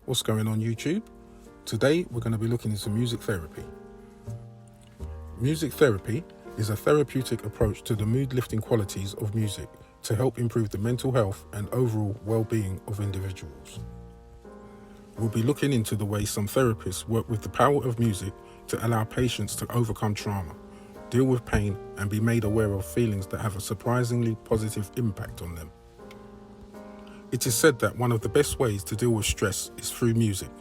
What's going on YouTube? Today we're going to be looking into music therapy. Music therapy is a therapeutic approach to the mood-lifting qualities of music to help improve the mental health and overall well-being of individuals. We'll be looking into the way some therapists work with the power of music to allow patients to overcome trauma, deal with pain, and be made aware of feelings that have a surprisingly positive impact on them. It is said that one of the best ways to deal with stress is through music.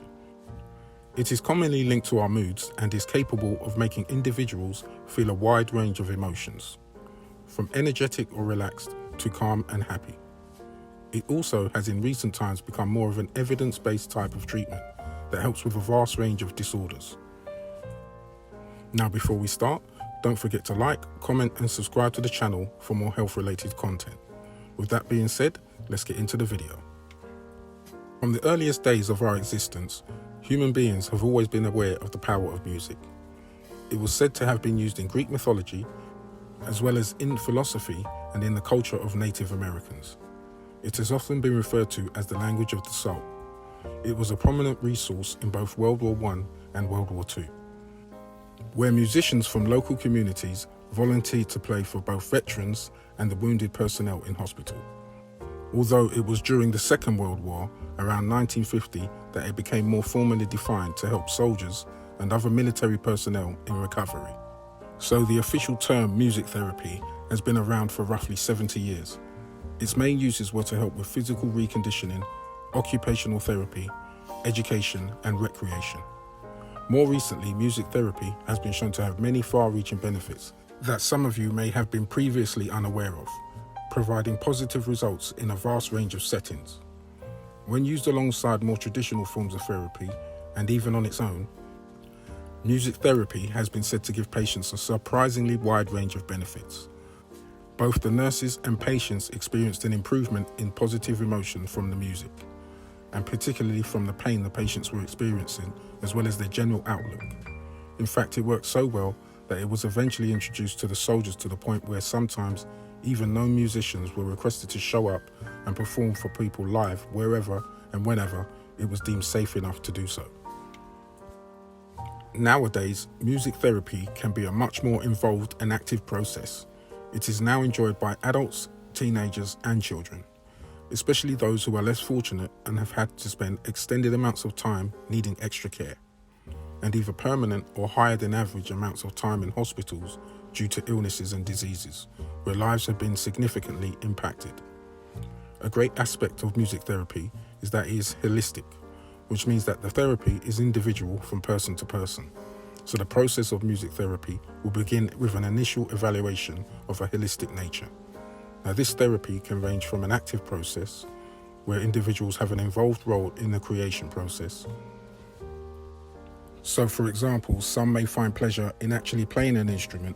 It is commonly linked to our moods and is capable of making individuals feel a wide range of emotions, from energetic or relaxed to calm and happy. It also has in recent times become more of an evidence-based type of treatment that helps with a vast range of disorders. Now before we start, don't forget to like, comment and subscribe to the channel for more health-related content. With that being said, let's get into the video. From the earliest days of our existence, human beings have always been aware of the power of music. It was said to have been used in Greek mythology, as well as in philosophy and in the culture of Native Americans. It has often been referred to as the language of the soul. It was a prominent resource in both World War I and World War II, where musicians from local communities volunteered to play for both veterans and the wounded personnel in hospital. Although it was during the Second World War, around 1950, that it became more formally defined to help soldiers and other military personnel in recovery. So the official term music therapy has been around for roughly 70 years. Its main uses were to help with physical reconditioning, occupational therapy, education and recreation. More recently, music therapy has been shown to have many far-reaching benefits that some of you may have been previously unaware of, providing positive results in a vast range of settings. When used alongside more traditional forms of therapy, and even on its own, music therapy has been said to give patients a surprisingly wide range of benefits. Both the nurses and patients experienced an improvement in positive emotion from the music, and particularly from the pain the patients were experiencing, as well as their general outlook. In fact, it worked so well that it was eventually introduced to the soldiers to the point where sometimes even known musicians were requested to show up and perform for people live wherever and whenever it was deemed safe enough to do so. Nowadays, music therapy can be a much more involved and active process. It is now enjoyed by adults, teenagers and children, especially those who are less fortunate and have had to spend extended amounts of time needing extra care, and either permanent or higher than average amounts of time in hospitals due to illnesses and diseases, where lives have been significantly impacted. A great aspect of music therapy is that it is holistic, which means that the therapy is individual from person to person. So the process of music therapy will begin with an initial evaluation of a holistic nature. Now this therapy can range from an active process, where individuals have an involved role in the creation process. So for example, some may find pleasure in actually playing an instrument,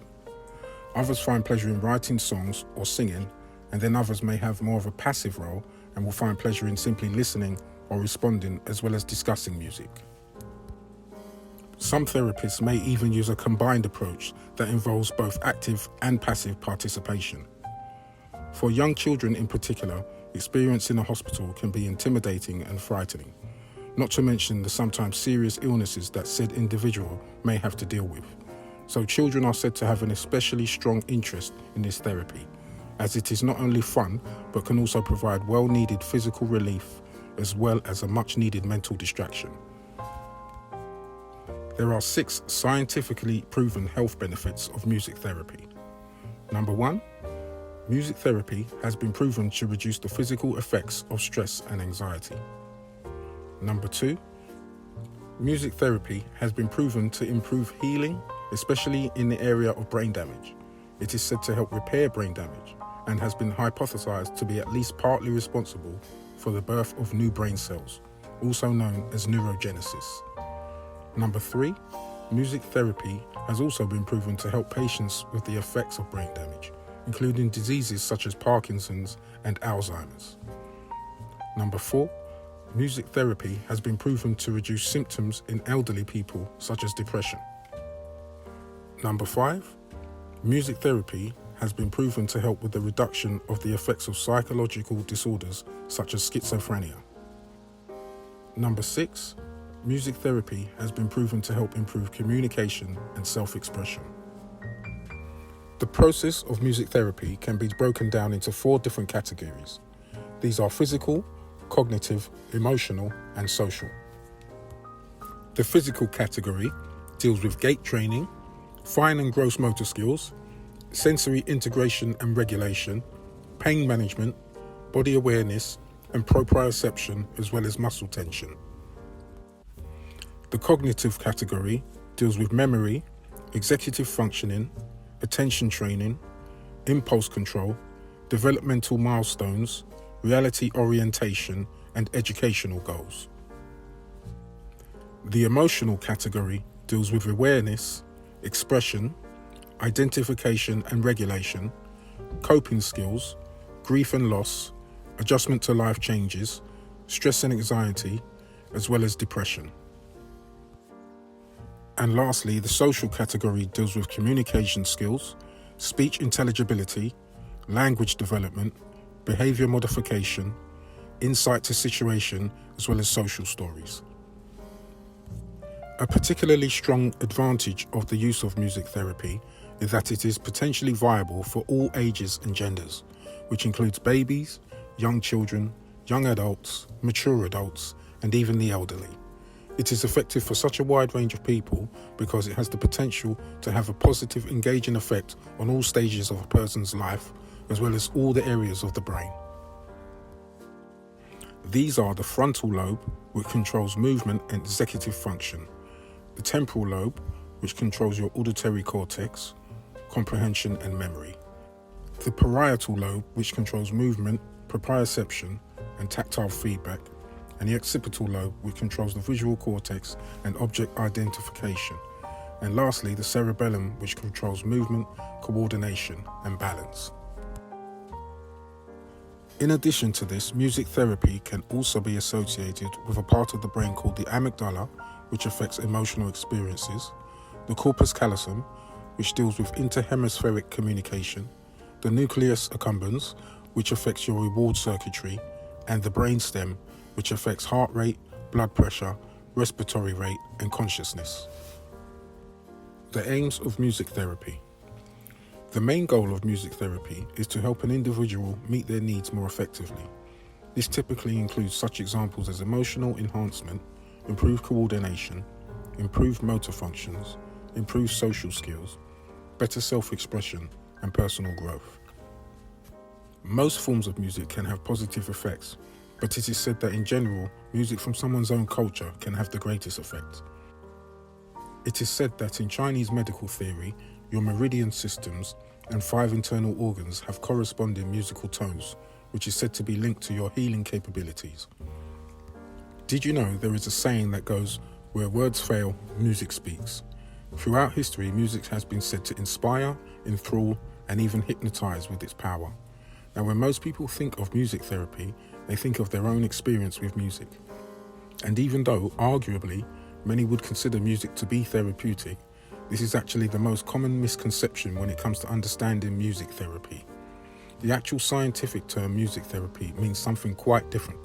others find pleasure in writing songs or singing, and then others may have more of a passive role and will find pleasure in simply listening or responding, as well as discussing music. Some therapists may even use a combined approach that involves both active and passive participation. For young children in particular, experience in a hospital can be intimidating and frightening, not to mention the sometimes serious illnesses that said individual may have to deal with. So children are said to have an especially strong interest in this therapy, as it is not only fun, but can also provide well-needed physical relief, as well as a much-needed mental distraction. There are 6 scientifically proven health benefits of music therapy. Number 1, music therapy has been proven to reduce the physical effects of stress and anxiety. Number 2, music therapy has been proven to improve healing, especially in the area of brain damage. It is said to help repair brain damage and has been hypothesized to be at least partly responsible for the birth of new brain cells, also known as neurogenesis. Number 3, music therapy has also been proven to help patients with the effects of brain damage, including diseases such as Parkinson's and Alzheimer's. Number 4, music therapy has been proven to reduce symptoms in elderly people such as depression. Number 5, music therapy has been proven to help with the reduction of the effects of psychological disorders such as schizophrenia. Number 6, music therapy has been proven to help improve communication and self-expression. The process of music therapy can be broken down into 4 different categories. These are physical, cognitive, emotional, and social. The physical category deals with gait training, fine and gross motor skills, sensory integration and regulation, pain management, body awareness, and proprioception, as well as muscle tension. The cognitive category deals with memory, executive functioning, attention training, impulse control, developmental milestones, reality orientation, and educational goals. The emotional category deals with awareness, expression, identification and regulation, coping skills, grief and loss, adjustment to life changes, stress and anxiety, as well as depression. And lastly, the social category deals with communication skills, speech intelligibility, language development, behavior modification, insight to situation, as well as social stories. A particularly strong advantage of the use of music therapy is that it is potentially viable for all ages and genders, which includes babies, young children, young adults, mature adults, and even the elderly. It is effective for such a wide range of people because it has the potential to have a positive, engaging effect on all stages of a person's life, as well as all the areas of the brain. These are the frontal lobe, which controls movement and executive function, the temporal lobe, which controls your auditory cortex, comprehension and memory, the parietal lobe, which controls movement, proprioception and tactile feedback, and the occipital lobe, which controls the visual cortex and object identification, and lastly the cerebellum, which controls movement, coordination and balance. In addition to this, music therapy can also be associated with a part of the brain called the amygdala, which affects emotional experiences, the corpus callosum, which deals with interhemispheric communication, the nucleus accumbens, which affects your reward circuitry, and the brainstem, which affects heart rate, blood pressure, respiratory rate, and consciousness. The aims of music therapy. The main goal of music therapy is to help an individual meet their needs more effectively. This typically includes such examples as emotional enhancement, improved coordination, improved motor functions, improved social skills, better self-expression, and personal growth. Most forms of music can have positive effects, but it is said that in general, music from someone's own culture can have the greatest effect. It is said that in Chinese medical theory, your meridian systems and 5 internal organs have corresponding musical tones, which is said to be linked to your healing capabilities. Did you know there is a saying that goes, "Where words fail, music speaks"? Throughout history, music has been said to inspire, enthrall, and even hypnotize with its power. Now, when most people think of music therapy, they think of their own experience with music. And even though, arguably, many would consider music to be therapeutic, this is actually the most common misconception when it comes to understanding music therapy. The actual scientific term music therapy means something quite different.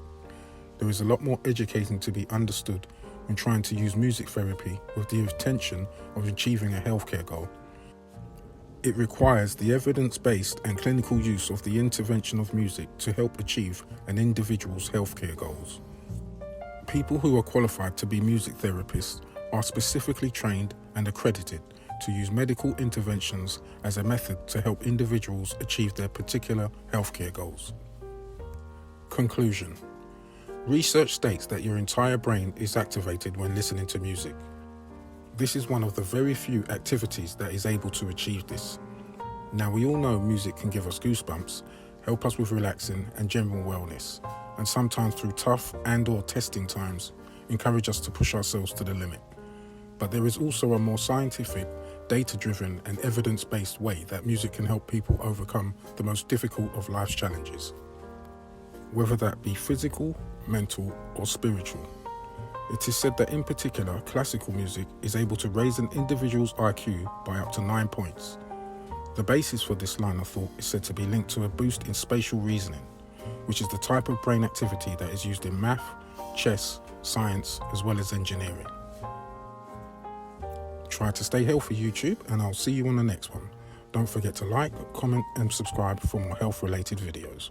There is a lot more educating to be understood when trying to use music therapy with the intention of achieving a healthcare goal. It requires the evidence-based and clinical use of the intervention of music to help achieve an individual's healthcare goals. People who are qualified to be music therapists are specifically trained and accredited to use medical interventions as a method to help individuals achieve their particular healthcare goals. Conclusion. Research states that your entire brain is activated when listening to music. This is one of the very few activities that is able to achieve this. Now, we all know music can give us goosebumps, help us with relaxing and general wellness, and sometimes through tough and/or testing times, encourage us to push ourselves to the limit. But there is also a more scientific, data-driven and evidence-based way that music can help people overcome the most difficult of life's challenges, whether that be physical, mental, or spiritual. It is said that in particular, classical music is able to raise an individual's IQ by up to 9 points. The basis for this line of thought is said to be linked to a boost in spatial reasoning, which is the type of brain activity that is used in math, chess, science, as well as engineering. Try to stay healthy, YouTube, and I'll see you on the next one. Don't forget to like, comment and subscribe for more health related videos.